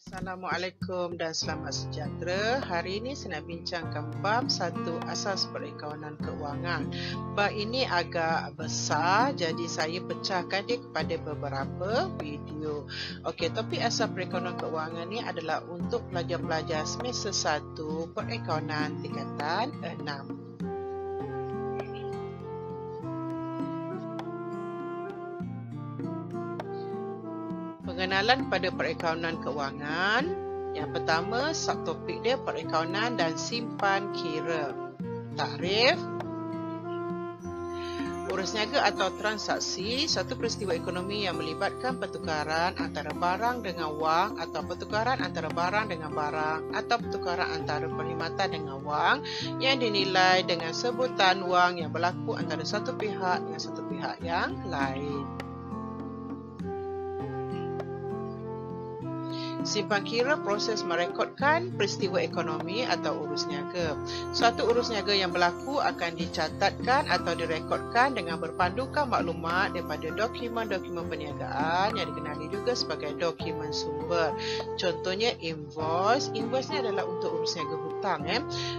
Assalamualaikum dan selamat sejahtera. Hari ini saya nak bincangkan bab 1 asas perekonomian keuangan. Bab ini agak besar, jadi saya pecahkan dia kepada beberapa video. Okey, topik asas perekonomian keuangan ni adalah untuk pelajar-pelajar semester 1 perekonomian tingkatan 6. Pengenalan pada perekonomian keuangan. Yang pertama, subtopik dia perekonomian dan simpan kira. Takrif. Urus niaga atau transaksi, satu peristiwa ekonomi yang melibatkan pertukaran antara barang dengan wang atau pertukaran antara barang dengan barang atau pertukaran antara perkhidmatan dengan wang yang dinilai dengan sebutan wang yang berlaku antara satu pihak dengan satu pihak yang lain. Simpan kira proses merekodkan peristiwa ekonomi atau urus niaga. Suatu urus niaga yang berlaku akan dicatatkan atau direkodkan dengan berpandukan maklumat daripada dokumen-dokumen perniagaan yang dikenali juga sebagai dokumen sumber. Contohnya invoice. Invoice ni adalah untuk urus niaga hutang.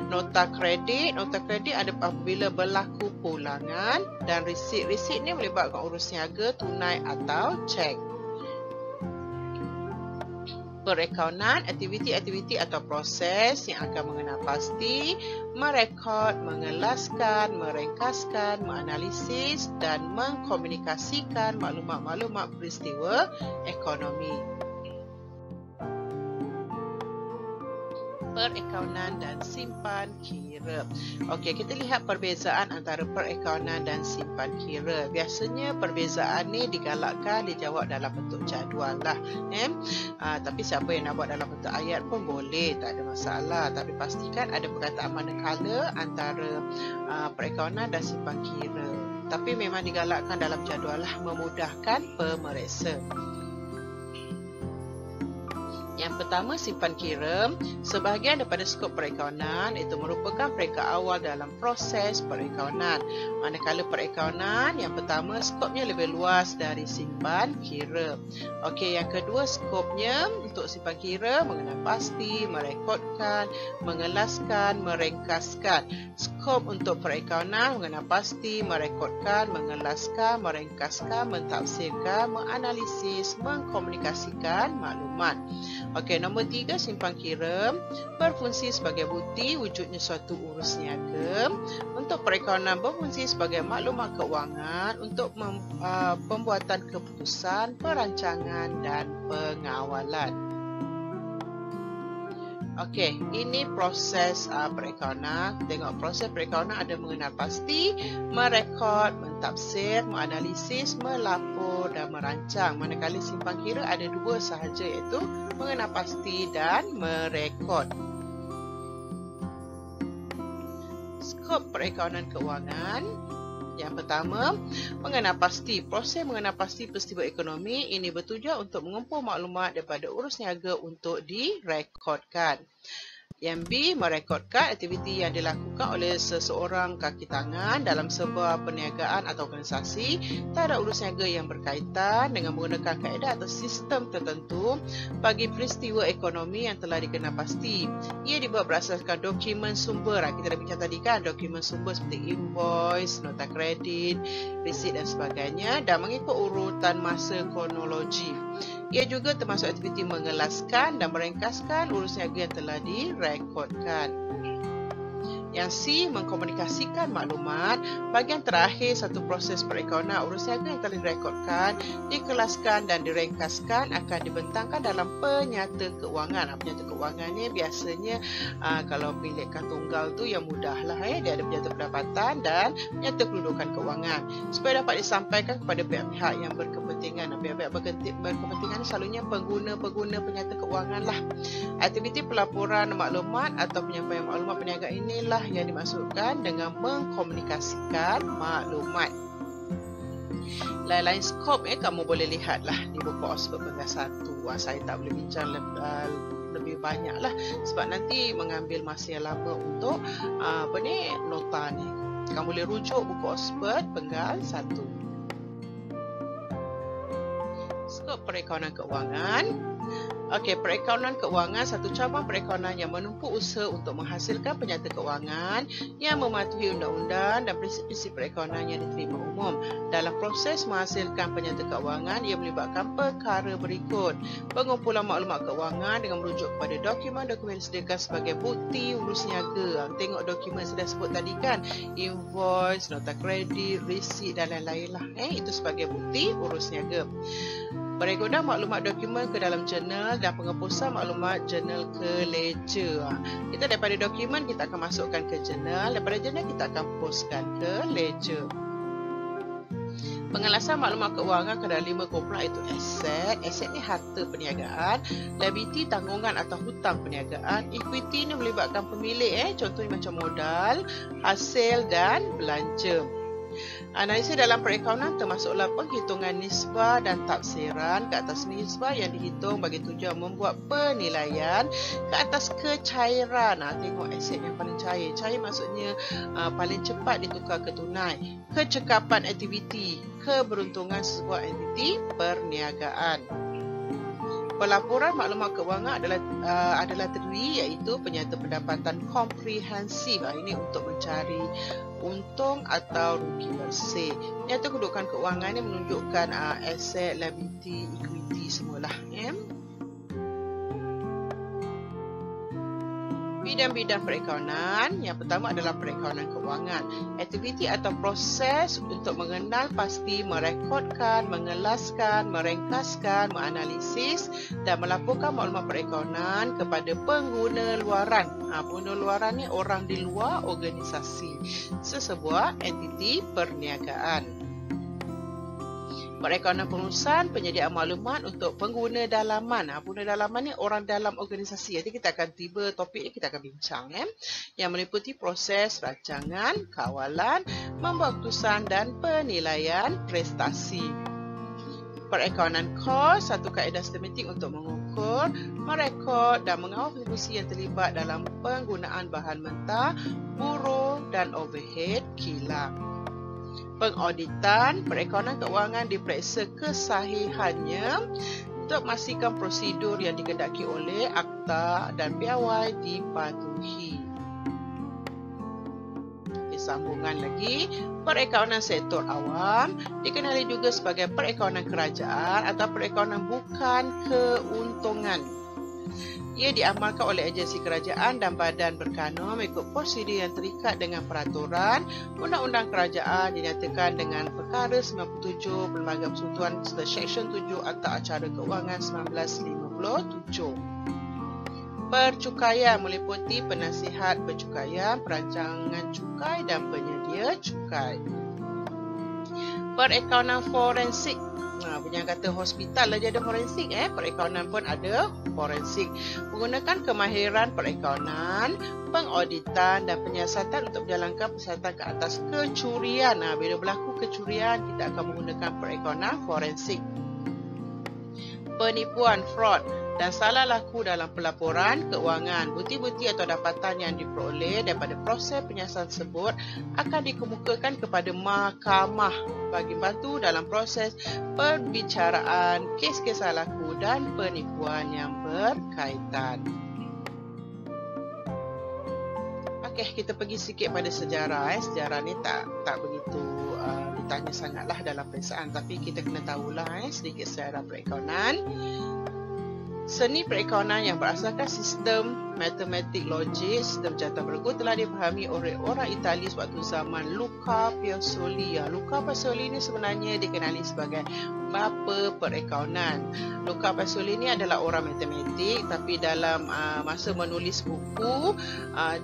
Nota kredit. Nota kredit ada apabila berlaku pulangan, dan resit. Resit ni melibatkan urus niaga tunai atau cek. Perekonomian, aktiviti-aktiviti atau proses yang akan mengenal pasti, merekod, mengelaskan, merengkaskan, menganalisis dan mengkomunikasikan maklumat-maklumat peristiwa ekonomi. Perekonomian dan simpan kira. Okey, kita lihat perbezaan antara perekonomian dan simpan kira. Biasanya perbezaan ni digalakkan dijawab dalam bentuk jadual lah. Tapi siapa yang nak buat dalam bentuk ayat pun boleh, tak ada masalah. Tapi pastikan ada perkataan manakala antara perekonomian dan simpan kira. Tapi memang digalakkan dalam jadual lah, memudahkan pemeriksa. Yang pertama, simpan kira. Sebahagian daripada skop perekonomian itu merupakan peringkat awal dalam proses perekonomian. Manakala perekonomian yang pertama skopnya lebih luas dari simpan kira. Okey, yang kedua skopnya untuk simpan kira mengenal pasti, merekodkan, mengelaskan, merengkaskan. Skop untuk perekonomian mengenal pasti, merekodkan, mengelaskan, merengkaskan, mentafsirkan, menganalisis, mengkomunikasikan maklumat. Okey, nombor 3, simpan kira berfungsi sebagai bukti wujudnya suatu urus niaga. Untuk perekonomian berfungsi sebagai maklumat keuangan untuk pembuatan keputusan, perancangan dan pengawalan. Okey, ini proses perekonomian. Tengok proses perekonomian ada mengenal pasti, merekod, mentafsir, menganalisis, melapor dan merancang. Manakala simpan kira ada dua sahaja, iaitu mengenal pasti dan merekod. Skop perekonomian keuangan. Yang pertama, mengenal pasti. Proses mengenal pasti peristiwa ekonomi ini bertujuan untuk mengumpul maklumat daripada urus niaga untuk direkodkan. Yang B, merekodkan aktiviti yang dilakukan oleh seseorang kaki tangan dalam sebuah perniagaan atau organisasi terhadap urus niaga yang berkaitan dengan menggunakan kaedah atau sistem tertentu bagi peristiwa ekonomi yang telah dikenal pasti. Ia dibuat berdasarkan dokumen sumber. Kita dah bincang tadi kan, dokumen sumber seperti invoice, nota kredit, resit dan sebagainya, dan mengikut urutan masa kronologi. Ia juga termasuk aktiviti mengelaskan dan merengkaskan urus niaga yang telah direkodkan. Yang C, mengkomunikasikan maklumat. Bahagian terakhir satu proses perekonomian, urus niaga yang telah direkodkan, dikelaskan dan direngkaskan akan dibentangkan dalam penyata keuangan. Penyata keuangan ni biasanya kalau bilikkan tunggal tu yang mudah lah. Dia ada penyata pendapatan dan penyata kedudukan keuangan. Supaya dapat disampaikan kepada pihak-pihak yang berkepentingan. Pihak-pihak berkepentingan selalunya pengguna-pengguna penyata keuangan lah. Aktiviti pelaporan maklumat atau penyampaian maklumat perniagaan inilah yang dimaksudkan dengan mengkomunikasikan maklumat. Lain-lain skop kamu boleh lihatlah di buku Oxford Peringkat 1. Saya tak boleh bincang lebih banyak lah sebab nanti mengambil masa yang lama untuk nota ni. Kamu boleh rujuk buku Oxford Penggal 1. Skop perekonomian keuangan. Okey, perakaunan keuangan satu cabang perakaunan yang menempuh usaha untuk menghasilkan penyata keuangan yang mematuhi undang-undang dan prinsip-prinsip perakaunan yang diterima umum. Dalam proses menghasilkan penyata keuangan, ia melibatkan perkara berikut. Pengumpulan maklumat keuangan dengan merujuk kepada dokumen-dokumen disediakan sebagai bukti urus niaga. Tengok dokumen yang saya sebut tadi kan, invoice, nota kredit, resit dan lain-lain lah. Itu sebagai bukti urus niaga. Perekodan maklumat dokumen ke dalam jurnal dan penghapusan maklumat jurnal ke ledger. Kita daripada dokumen kita akan masukkan ke jurnal, daripada jurnal kita akan postkan ke ledger. Pengelasan maklumat keuangan ke dalam 5 kumpulan iaitu aset. Aset ni harta perniagaan, liability tanggungan atau hutang perniagaan, equity ni melibatkan pemilik contohnya macam modal, hasil dan belanja. Analisis dalam perakaunan termasuklah penghitungan nisbah dan tafsiran ke atas nisbah yang dihitung bagi tujuan membuat penilaian ke atas kecairan. Tengok aset yang paling cair. Cair maksudnya paling cepat ditukar ke tunai. Kecekapan aktiviti, keberuntungan sebuah entiti perniagaan. Pelaporan maklumat keuangan adalah terdiri iaitu penyata pendapatan komprehensif. Ini untuk mencari untung atau rugi bersih. Penyata kedudukan keuangan ini menunjukkan aset, liability, equity semualah. Bidang-bidang perakaunan. Yang pertama adalah perakaunan keuangan. Aktiviti atau proses untuk mengenal pasti, merekodkan, mengelaskan, merengkaskan, menganalisis dan melaporkan maklumat perakaunan kepada pengguna luaran. Pengguna luaran ni orang di luar organisasi sesebuah entiti perniagaan. Perakaunan pengurusan, penyediaan maklumat untuk pengguna dalaman. Pengguna dalaman ni orang dalam organisasi. Jadi kita akan tiba topik ni kita akan bincang. Yang meliputi proses rancangan, kawalan, membuat keputusan dan penilaian prestasi. Perakaunan kos, satu kaedah sistematik untuk mengukur, merekod dan mengawal kontribusi yang terlibat dalam penggunaan bahan mentah, buruh dan overhead kilang. Pengauditan, perakaunan keuangan diperiksa kesahihannya untuk memastikan prosedur yang dikehendaki oleh akta dan piawai dipatuhi. Sambungan lagi, perakaunan sektor awam dikenali juga sebagai perakaunan kerajaan atau perakaunan bukan keuntungan. Ia diamalkan oleh agensi kerajaan dan badan berkanun mengikut prosedur yang terikat dengan peraturan undang-undang kerajaan dinyatakan dengan perkara 97 Pelbagai Persekutuan serta Seksyen 7 Akta Acara Keuangan 1957. Percukaian meliputi penasihat percukaian, perancangan cukai dan penyedia cukai. Perakaunan forensik. Punya kata hospital lah dia ada forensik. Perakaunan pun ada forensik. Menggunakan kemahiran perakaunan, pengauditan dan penyiasatan untuk menjalankan penyiasatan ke atas kecurian. Bila berlaku kecurian, kita akan menggunakan perakaunan forensik. Penipuan, fraud dan salah laku dalam pelaporan keuangan. Bukti-bukti atau dapatan yang diperoleh daripada proses penyiasatan tersebut akan dikemukakan kepada mahkamah bagi bantu dalam proses perbicaraan kes-kes salah laku dan penipuan yang berkaitan. Okey, kita pergi sikit pada sejarah. Sejarah ni tak begitu ditanya sangatlah dalam periksaan, tapi kita kena tahulah sedikit sejarah perakaunan. Seni perakaunan yang berasaskan sistem matematik logik, sistem jangka bergu telah dipahami oleh orang Itali sewaktu zaman Luca Pacioli. Luca Pacioli ini sebenarnya dikenali sebagai bapa perakaunan. Luca Pacioli ini adalah orang matematik, tapi dalam masa menulis buku,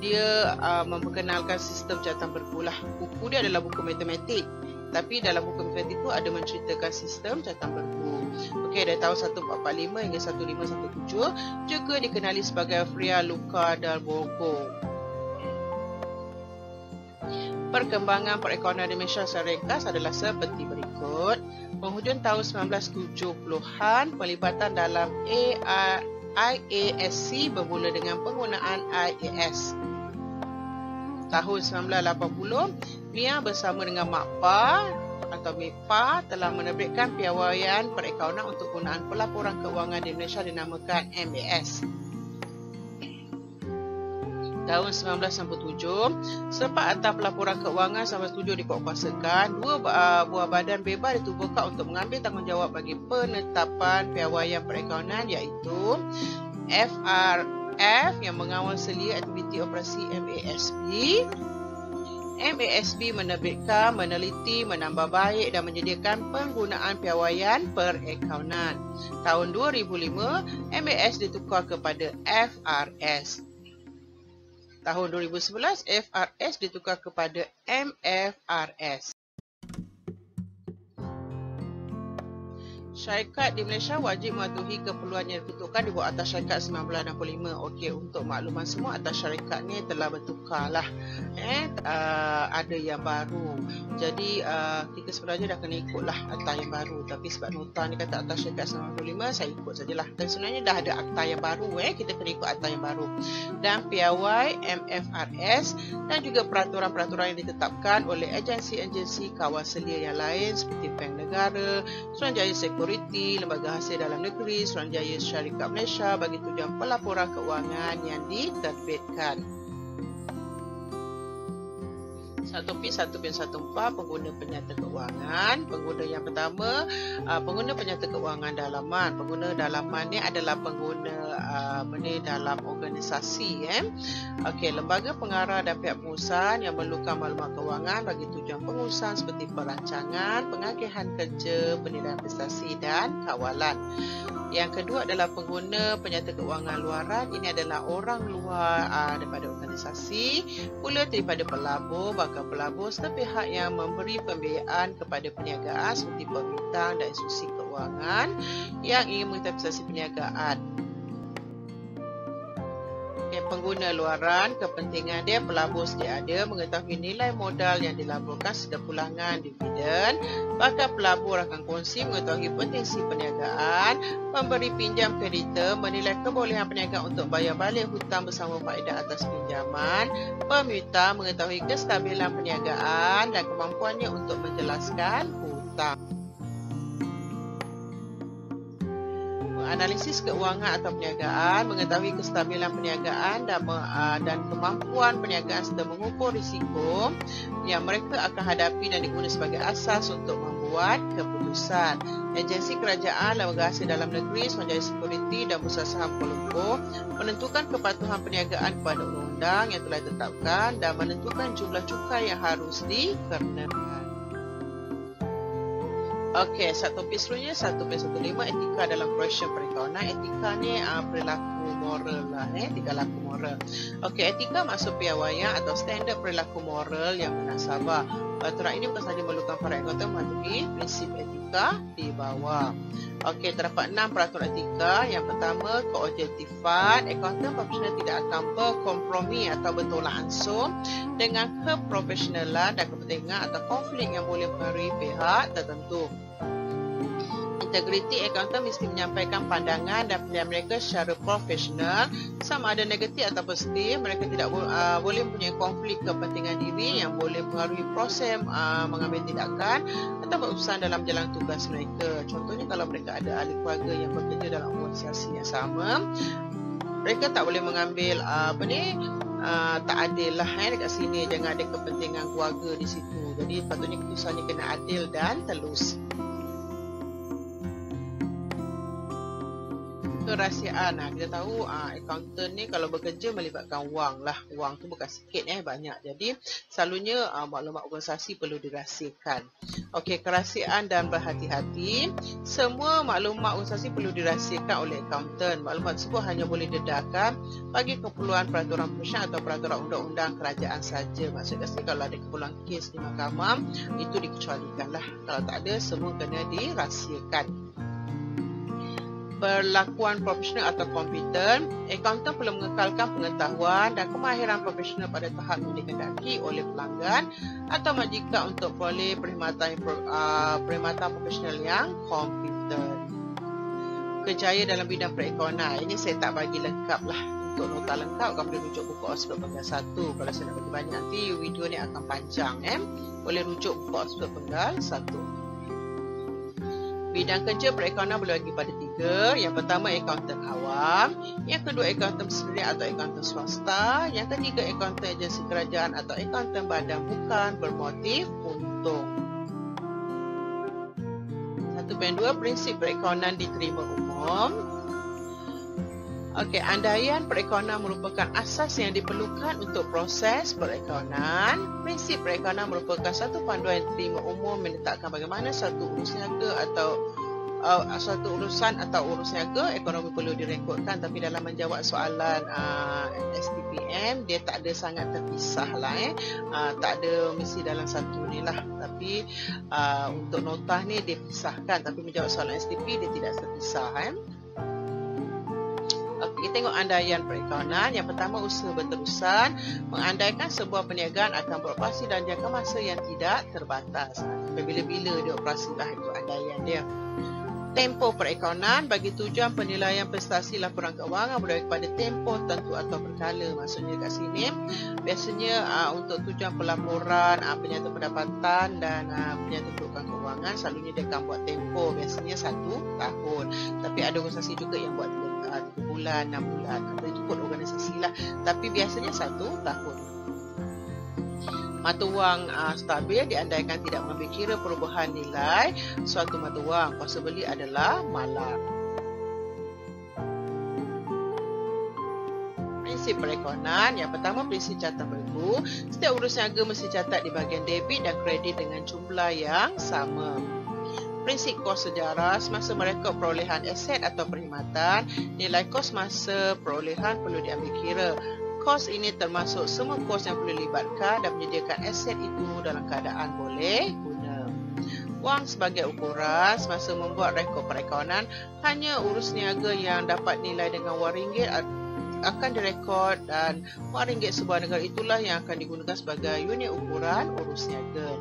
dia memperkenalkan sistem jangka bergu lah. Buku dia adalah buku matematik, tapi dalam buku matematik itu ada menceritakan sistem jangka bergu. Dari tahun 1445 hingga 1517 juga dikenali sebagai Fra Luca del Borgo. Perkembangan perakaunan di Malaysia secara ringkas adalah seperti berikut. Penghujung tahun 1970-an, pelibatan dalam IASC bermula dengan penggunaan IAS. Tahun 1980, Mia bersama dengan Mak Pa atau MIPA telah menerbitkan piawaian perakaunan untuk gunaan pelaporan keuangan di Malaysia dinamakan MAS. Tahun 1997, Sepak Atas Pelaporan Keuangan 1997 dikuatkuasakan. Dua buah badan bebas ditubuhkan untuk mengambil tanggungjawab bagi penetapan piawaian perakaunan, iaitu FRF yang mengawal selia aktiviti operasi MASB. MASB menerbitkan, meneliti, menambah baik dan menyediakan penggunaan piawaian perakaunan. Tahun 2005, MAS ditukar kepada FRS. Tahun 2011, FRS ditukar kepada MFRS. Syarikat di Malaysia wajib mematuhi keperluan yang ditentukan di bawah Akta Syarikat 1965. Okey, untuk makluman semua, Akta Syarikat ni telah bertukar lah. Ada yang baru. Jadi kita sebenarnya dah kena ikutlah akta yang baru. Tapi sebab nota ni kata Akta Syarikat 1965, saya ikut sajalah. Dan sebenarnya dah ada akta yang baru, kita kena ikut akta yang baru. Dan piawai MFRS dan juga peraturan-peraturan yang ditetapkan oleh agensi-agensi kawal selia yang lain seperti Bank Negara, Suruhanjaya Security, Lembaga Hasil Dalam Negeri, Suruhanjaya Syarikat Malaysia bagi tujuan pelaporan keuangan yang diterbitkan. 1.1.14 pengguna penyata keuangan. Pengguna yang pertama, pengguna penyata keuangan dalaman. Pengguna dalaman ni adalah pengguna dalam organisasi. Okey, lembaga pengarah dan pihak pengurusan yang memerlukan maklumat keuangan bagi tujuan pengurusan seperti perancangan, pengagihan kerja, penilaian prestasi dan kawalan. Yang kedua adalah pengguna penyata keuangan luaran. Ini adalah orang luar daripada organisasi, pula daripada pelabur, bakal pelabur serta pihak yang memberi pembiayaan kepada perniagaan seperti pembintang dan institusi keuangan yang ingin mengetahui prestasi perniagaan. Pengguna luaran, kepentingan dia pelabur sedia ada mengetahui nilai modal yang dilaburkan serta pulangan dividen. Bakal pelabur akan kongsi mengetahui potensi perniagaan. Pemberi pinjam kreditor menilai kebolehan perniagaan untuk bayar balik hutang bersama faedah atas pinjaman. Peminta mengetahui kestabilan perniagaan dan kemampuannya untuk menjelaskan hutang. Analisis keuangan atau perniagaan, mengetahui kestabilan perniagaan dan kemampuan perniagaan serta mengukur risiko yang mereka akan hadapi dan digunakan sebagai asas untuk membuat keputusan. Agensi kerajaan, Lembaga Hasil Dalam Negeri, Suruhanjaya Security dan Bursa Saham Kuala Lumpur menentukan kepatuhan perniagaan kepada undang-undang yang telah ditetapkan dan menentukan jumlah cukai yang harus dikenakan. Okey, satu topik seterusnya, 1.15 etika dalam proses perakaunan. Etika ni perilaku moral lah, etika laku moral. Okey, etika maksud piawaian atau standard perilaku moral yang munasabah. Peraturan ini bukan sahaja memerlukan para anggota mematuhi prinsip etika di bawah. Okey, terdapat 6 peraturan etika. Yang pertama, keobjektifan. Akauntan profesional tidak akan berkompromi atau bertolak ansur dengan keprofesionalan dan kepentingan atau konflik yang boleh mempengaruhi pihak tertentu. Integriti, akauntan mesti menyampaikan pandangan dan pilihan mereka secara profesional, sama ada negatif atau positif. Mereka tidak boleh mempunyai konflik kepentingan diri yang boleh mempengaruhi proses mengambil tindakan atau berurusan dalam jalan tugas mereka. Contohnya, kalau mereka ada ahli keluarga yang bekerja dalam organisasi yang sama, mereka tak boleh mengambil tak adil lah dekat sini. Jangan ada kepentingan keluarga di situ. Jadi patutnya keputusannya kena adil dan telus. Kerahsiaan. Kita tahu akauntan ni kalau bekerja melibatkan wang lah. Wang tu bukan sikit, banyak. Jadi selalunya maklumat organisasi perlu dirahsiakan. Okey, kerahsiaan dan berhati-hati. Semua maklumat organisasi perlu dirahsiakan oleh akauntan. Maklumat tersebut hanya boleh didedarkan bagi keperluan peraturan profesional atau peraturan undang-undang kerajaan saja. Maksudnya kalau ada keperluan kes di mahkamah, itu dikecualikan lah. Kalau tak ada, semua kena dirahsiakan. Perlakuan profesional atau kompeten. Akauntan perlu mengekalkan pengetahuan dan kemahiran profesional pada tahap yang dikehendaki oleh pelanggan atau majikan untuk boleh perkhidmatan profesional yang kompeten. Kerjaya dalam bidang perekonomian. Ini saya tak bagi lengkap lah untuk nota lengkap, kamu boleh rujuk buku Oxford Penggal 1. Kalau saya nak bagi banyak nanti video ni akan panjang. Boleh rujuk buku Oxford Penggal 1. Bidang kerja perekonomian boleh bagi pada 3. Yang pertama, akaunten awam. Yang kedua, akaunten sendiri atau akaunten swasta. Yang ketiga, akaunten agensi kerajaan atau akaunten badan bukan bermotif untung. 1.2, prinsip perekonomian diterima umum. Okey, andaian perekonomian merupakan asas yang diperlukan untuk proses perekonomian. Prinsip perekonomian merupakan satu panduan yang diterima umum menetapkan bagaimana suatu urus niaga atau urusan niaga ekonomi perlu direkodkan. Tapi dalam menjawab soalan STPM, dia tak ada sangat terpisah lah. Tak ada mesti dalam satu ni lah. Tapi untuk notah ni dia pisahkan. Tapi menjawab soalan STP dia tidak terpisah. Kita tengok andaian perekonomian. Yang pertama, usaha berterusan. Mengandaikan sebuah perniagaan akan beroperasi dalam jangka masa yang tidak terbatas. Bila-bila dia operasi lah, itu andaian dia. Tempoh perekonomian bagi tujuan penilaian prestasi laporan keuangan boleh kepada tempoh tentu atau berkala. Maksudnya kat sini biasanya untuk tujuan pelaporan penyata pendapatan dan penyata kedudukan keuangan, selalunya dia akan buat tempoh biasanya 1 tahun. Tapi ada organisasi juga yang buat 3 bulan, 6 bulan. Ada ikut organisasi lah. Tapi biasanya 1 tahun. Mata wang stabil diandaikan tidak mengambil kira perubahan nilai suatu mata wang. Kuasa beli adalah malar. Prinsip perekonomian. Yang pertama, prinsip catat berlaku. Setiap urus niaga mesti catat di bahagian debit dan kredit dengan jumlah yang sama. Prinsip kos sejarah. Semasa merekod perolehan aset atau perkhidmatan, nilai kos masa perolehan perlu diambil kira. Kos ini termasuk semua kos yang perlu dilibatkan dan menyediakan aset itu dalam keadaan boleh guna. Wang sebagai ukuran. Semasa membuat rekod perekonomian, hanya urus niaga yang dapat nilai dengan wang ringgit akan direkod, dan wang ringgit sebuah negara itulah yang akan digunakan sebagai unit ukuran urus niaga.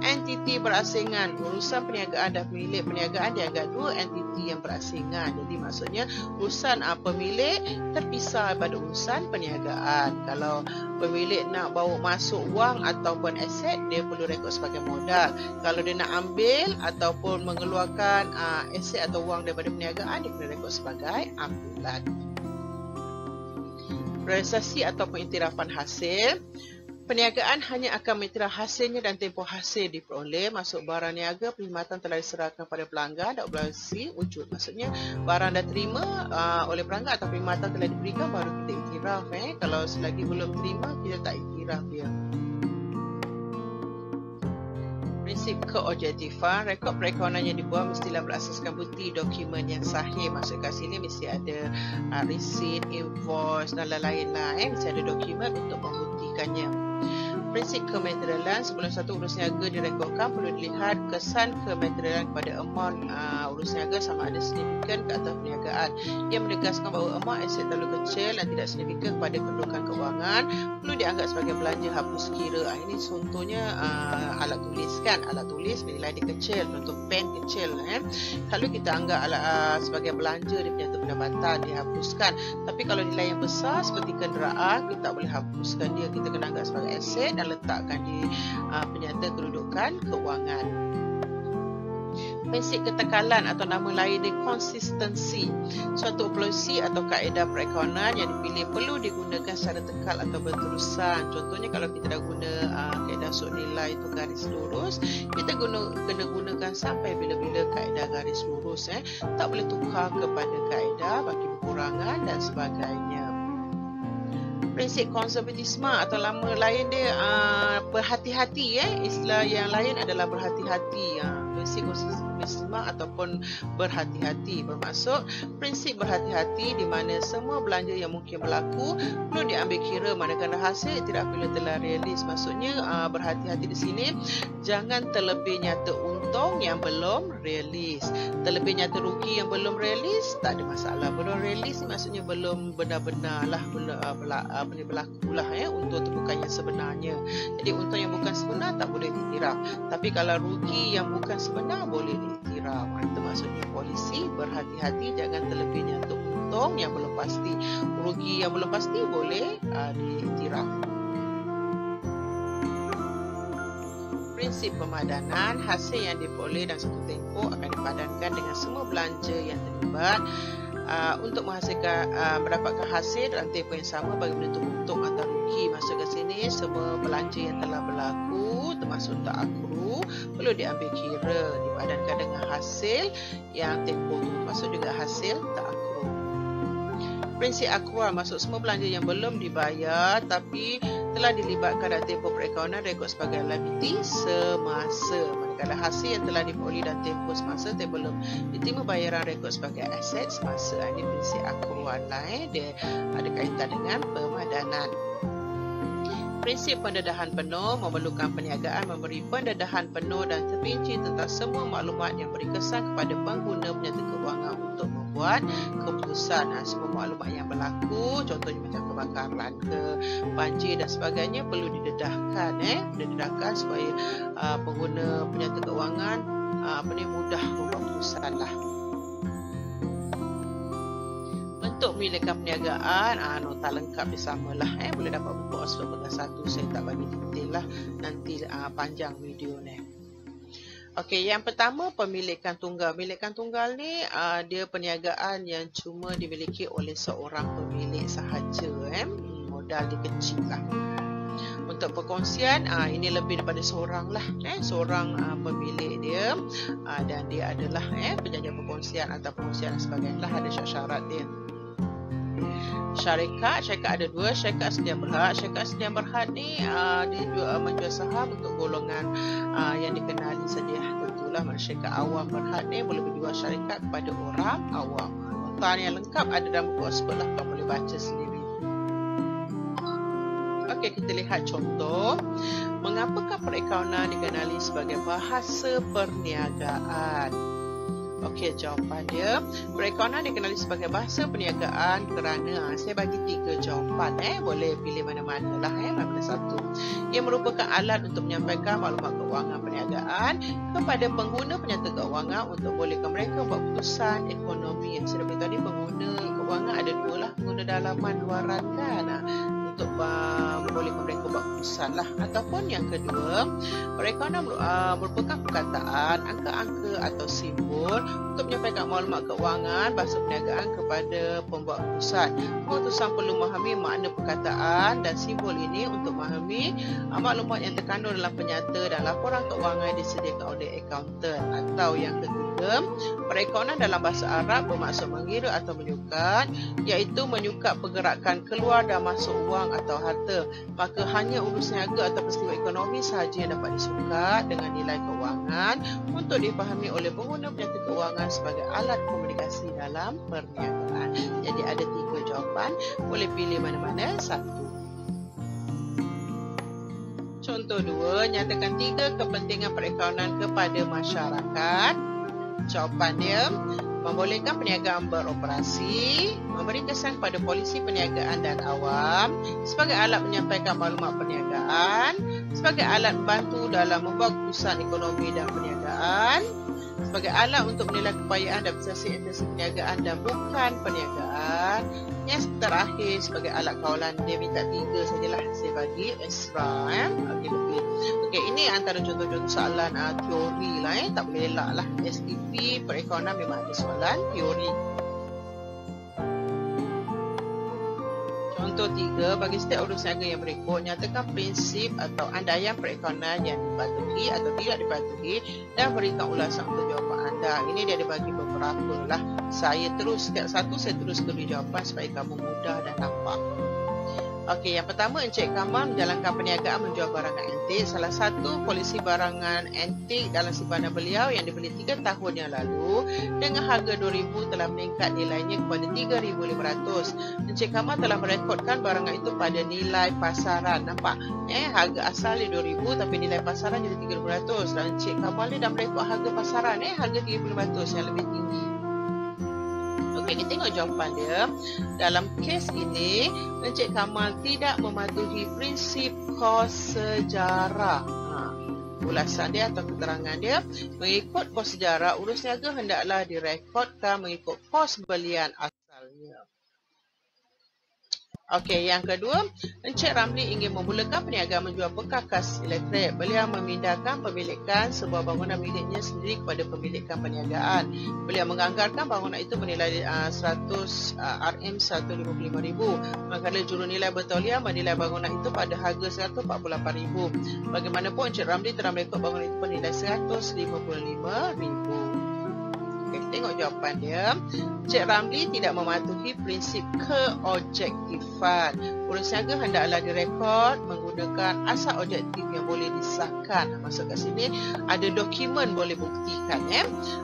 Entiti berasingan. Urusan perniagaan dan pemilik perniagaan dianggap 2 entiti yang berasingan. Jadi maksudnya urusan pemilik terpisah daripada urusan perniagaan. Kalau pemilik nak bawa masuk wang ataupun aset, dia perlu rekod sebagai modal. Kalau dia nak ambil ataupun mengeluarkan aset atau wang daripada perniagaan, dia perlu rekod sebagai ambilan. Realisasi ataupun iktirafan hasil. Perniagaan hanya akan mengiktiraf hasilnya dan tempoh hasil diperoleh. Masuk barang niaga, perkhidmatan telah diserahkan pada pelanggan dan operasi wujud. Maksudnya barang dah terima oleh pelanggan atau perkhidmatan telah diberikan, baru kita iktiraf. Kalau selagi belum terima, kita tak iktiraf dia. Prinsip keobjektifan. Rekod perekonomian yang dibuat mestilah berasaskan bukti dokumen yang sahih. Maksud kat sini mesti ada receipt, invoice dan lain-lain lah. Mesti ada dokumen untuk membuktikannya. Prinsip kematerialan. Sebelum satu urus niaga direkodkan, perlu dilihat kesan kematerialan kepada amount urus niaga sama ada signifikan ke atas perniagaan. Ia menegaskan bahawa amount aset terlalu kecil dan tidak signifikan kepada kedudukan keuangan perlu dianggap sebagai belanja hapus kira. Ini contohnya alat tulis kan. Alat tulis nilai dia kecil, contoh pen kecil. Kalau kita anggap sebagai belanja, dia punya pendapatan dihapuskan. Tapi kalau nilai yang besar seperti kenderaan, kita tak boleh hapuskan dia. Kita kena anggap sebagai aset dan letakkan di penyata kedudukan keuangan. Prinsip ketekalan atau nama lain dia konsistensi. Suatu polisi atau kaedah perekonomian yang dipilih perlu digunakan secara tekal atau berterusan. Contohnya kalau kita dah guna kaedah suk nilai itu garis lurus, kita kena gunakan sampai bila-bila kaedah garis lurus. Tak boleh tukar kepada kaedah bagi kekurangan dan sebagainya. Prinsip konservatisme atau nama lain dia berhati-hati. Istilah yang lain adalah berhati-hati. Prinsip konservatisme ataupun berhati-hati bermaksud prinsip berhati-hati di mana semua belanja yang mungkin berlaku perlu diambil kira manakala hasil tidak bila telah realis. Maksudnya berhati-hati di sini jangan terlebih nyata untung yang belum realis. Terlebih nyata rugi yang belum realis tak ada masalah. Belum realis maksudnya belum benar-benar lah berlaku lah untuk bukan yang sebenarnya. Jadi untung yang bukan sebenar tak boleh diiktiraf. Tapi kalau rugi yang bukan sebenar boleh diiktiraf. Itu maksudnya polisi berhati-hati jangan terlebih nyata untung untung yang belum pasti. Rugi yang belum pasti boleh diiktiraf. Prinsip pemadanan, hasil yang diperoleh dalam satu tempoh akan dipadankan dengan semua belanja yang terlibat untuk menghasilkan mendapatkan hasil dalam tempoh yang sama bagi menentukan untung atau rugi. Masuk ke sini semua belanja yang telah berlaku termasuk tak akru perlu diambil kira, dipadankan dengan hasil yang tempoh itu, termasuk juga hasil tak akru. Prinsip akrual maksud semua belanja yang belum dibayar tapi telah dilibatkan dalam tempoh perakaunan rekod sebagai liability semasa. Manakala hasil yang telah diperoleh dalam tempoh semasa belum diterima bayaran rekod sebagai aset semasa. Ini prinsip akrual dia ada kaitan dengan pemadanan. Prinsip pendedahan penuh memerlukan perniagaan memberi pendedahan penuh dan terperinci tentang semua maklumat yang berkesan kepada pengguna penyata kewangan untuk membuat keputusan. Semua maklumat yang berlaku, contohnya macam kebakaran, banjir dan sebagainya perlu didedahkan, didedahkan supaya pengguna penyata kewangan mudah membuat keputusan lah. Untuk memilihkan perniagaan, nota lengkap dia samalah, boleh dapat buku Oxford pegang 1. Saya tak bagi detail lah, nanti panjang video ni. Okey, yang pertama pemilikan tunggal. Pemilikan tunggal ni dia perniagaan yang cuma dimiliki oleh seorang pemilik sahaja, modal dia kecil lah. Untuk perkongsian, ini lebih daripada seorang lah, seorang pemilik dia dan dia adalah penjaja perkongsian atau perkongsian dan sebagainya lah, ada syarat-syarat dia. Syarikat ada dua, syarikat sedia berhad. Syarikat sedia berhad ni dia menjual saham untuk golongan yang dikenali saja. Tentulah syarikat awam berhad ni boleh berjual syarikat kepada orang awam. Nota yang lengkap ada dalam buku Oxford lah, kau boleh baca sendiri. Okey, kita lihat contoh. Mengapakah perakaunan dikenali sebagai bahasa perniagaan? Okey, jawapan dia, perakaunan dikenali sebagai bahasa perniagaan kerana saya bagi 3 jawapan, boleh pilih mana-mana lah, mana satu. Ia merupakan alat untuk menyampaikan maklumat kewangan perniagaan kepada pengguna penyata kewangan untuk bolehkan mereka buat keputusan ekonomi. Yang saya beritahu tadi, pengguna kewangan ada dua lah, pengguna dalaman luaran kan, untuk membolehkan mereka buat keputusan lah. Ataupun yang kedua, perakaunan merupakan perkataan, angka-angka atau simbol untuk menyampaikan maklumat kewangan bahasa perniagaan kepada pembuat keputusan. Pengutusan perlu memahami makna perkataan dan simbol ini untuk memahami maklumat yang terkandung dalam penyata dan laporan kewangan yang disediakan oleh accountant. Atau yang ketiga, perakaunan dalam bahasa Arab bermaksud mengira atau menyukat, iaitu menyukat pergerakan keluar dan masuk wang atau harta. Maka hanya urus niaga atau peristiwa ekonomi sahaja yang dapat disukat dengan nilai kewangan untuk dipahami oleh pengguna penyata kewangan sebagai alat komunikasi dalam perniagaan. Jadi ada 3 jawapan, boleh pilih mana-mana satu. Contoh 2, nyatakan 3 kepentingan perakaunan kepada masyarakat. Jawapan dia, membolehkan perniagaan beroperasi, memberi kesan kepada polisi perniagaan dan awam, sebagai alat menyampaikan maklumat perniagaan, sebagai alat membantu dalam membuat keputusan ekonomi dan perniagaan, sebagai alat untuk menilai kepayaan dan prestasi intensi perniagaan dan bukan perniagaan. Yang terakhir sebagai alat kawalan. Dia minta 3 sajalah, saya bagi extra. Okey, ini antara contoh-contoh soalan teori lah, tak boleh elak lah. STP perakaunan memang ada soalan teori. Contoh 3, bagi setiap urus niaga yang berikut, nyatakan prinsip atau andaian perakaunan yang dipatuhi atau tidak dipatuhi dan berikan ulasan untuk jawapan anda. Ini dia ada bagi beberapa lah. Saya terus setiap satu, saya terus beri jawapan supaya kamu mudah dan nampak. Okey, yang pertama, Encik Kamal menjalankan perniagaan menjual barangan antik. Salah satu polisi barangan antik dalam simpanan beliau yang dibeli 3 tahun yang lalu dengan harga RM2,000 telah meningkat nilainya kepada RM3,500. Encik Kamal telah merekodkan barangan itu pada nilai pasaran. Nampak? Harga asal dia RM2,000 tapi nilai pasaran jadi RM3,500. Dan Encik Kamal ni dah merekod harga pasaran, harga RM3,500 yang lebih tinggi. Okey, kita tengok jawapan dia. Dalam kes ini, Encik Kamal tidak mematuhi prinsip kos sejarah. Ulasan dia atau keterangan dia, mengikut kos sejarah, urus niaga hendaklah direkodkan mengikut kos belian asalnya. keluarganya. Okey, yang kedua, Encik Ramli ingin memulakan perniagaan menjual perkakas elektrik. Beliau memindahkan pemilikan sebuah bangunan miliknya sendiri kepada pemilikan perniagaan. Beliau menganggarkan bangunan itu bernilai 100 RM155,000. Manakala jurunilai Bertauliah menilai bangunan itu pada harga RM148,000. Bagaimanapun, Encik Ramli telah merekod bangunan itu bernilai RM155,000. Tengok jawapan dia. Encik Ramli tidak mematuhi prinsip keobjektifan. Urus niaga hendaklah direkod menggunakan asas objektif yang boleh disahkan. Maksud kat sini ada dokumen boleh buktikan.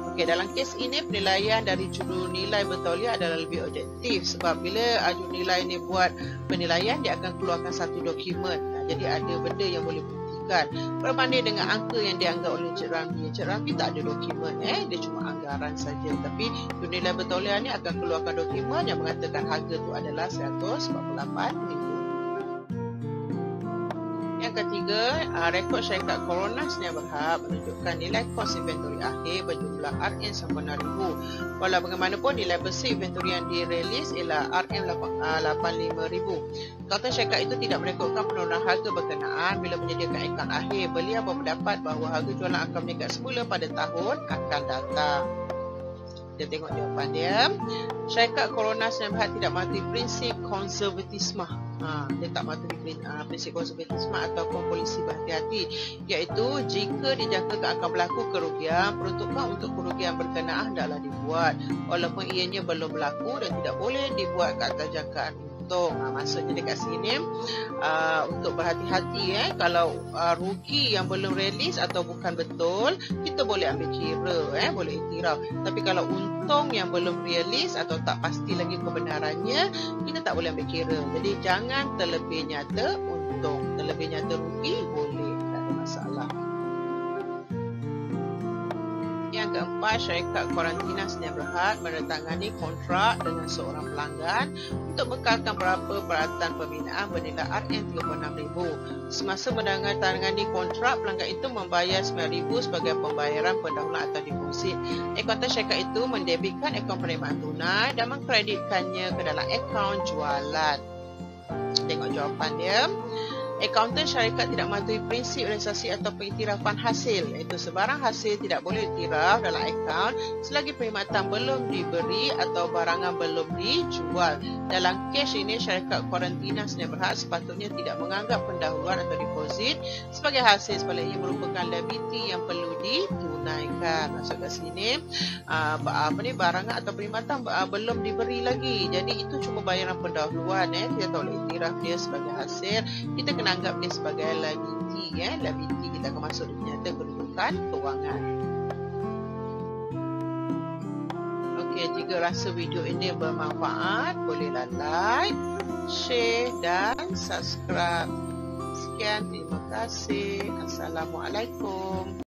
Okey, dalam kes ini penilaian dari jurunilai Bertauliah adalah lebih objektif sebab bila jurunilai ni buat penilaian, dia akan keluarkan satu dokumen. Jadi ada benda yang boleh buktikan berbanding dengan angka yang dianggap oleh Encik Ramli. Encik Ramli tak ada dokumen, dia cuma anggaran saja. Tapi jurunilai Bertauliah ni akan keluarkan dokumen yang mengatakan harga tu adalah RM148,000. Yang ketiga, rekod syarikat Coronas Sdn Bhd menunjukkan nilai kos inventory akhir berjumlah RM9,000. Walau bagaimanapun, nilai bersih inventory yang dirilis ialah RM85,000. Akauntan syarikat itu tidak merekodkan penurunan harga berkenaan bila menyediakan akaun akhir. Beliau berpendapat bahawa harga jualan akan meningkat semula pada tahun akan datang. Kita tengok jawapan dia. Syarikat Coronas Sdn Bhd tidak mematuhi prinsip konservatisme. Dia tak mematuhi prinsip konservatisme ataupun polisi berhati-hati, iaitu jika dijangkakan akan berlaku kerugian, peruntukan untuk kerugian berkenaan hendaklah dibuat walaupun ianya belum berlaku dan tidak boleh dibuat ke atas jangkaan untung. Maksudnya dekat sini untuk berhati-hati, kalau rugi yang belum relis atau bukan betul, kita boleh ambil kira, boleh iktiraf. Tapi kalau untung yang belum relis atau tak pasti lagi kebenarannya, kita tak boleh ambil kira. Jadi jangan terlebih nyata untung, terlebih nyata rugi boleh, tak ada masalah. Yang keempat, syarikat Kuarantina Sdn Bhd menandatangani kontrak dengan seorang pelanggan untuk bekalkan beberapa peralatan pembinaan bernilai RM36,000. Semasa menandatangani kontrak, pelanggan itu membayar RM9,000 sebagai pembayaran pendahuluan atau deposit. Akauntan syarikat itu mendebitkan akaun penerimaan tunai dan mengkreditkannya ke dalam akaun jualan. Tengok jawapan dia. Akauntan syarikat tidak mematuhi prinsip realisasi atau pengiktirafan hasil, iaitu sebarang hasil tidak boleh iktiraf dalam akaun selagi perkhidmatan belum diberi atau barangan belum dijual. Dalam kes ini, syarikat Kuarantina Sdn Bhd sepatutnya tidak menganggap pendahuluan atau deposit sebagai hasil, sebaliknya merupakan liability yang perlu ditunaikan. Maksud kat sini, barangan atau perkhidmatan belum diberi lagi. Jadi itu cuma bayaran pendahuluan, kita tak boleh iktiraf dia sebagai hasil. Kita kena anggap dia sebagai liability, liability kita akan masuk di nyata kedudukan kewangan. Okey, jika rasa video ini bermanfaat, bolehlah like, share dan subscribe. Sekian, terima kasih. Assalamualaikum.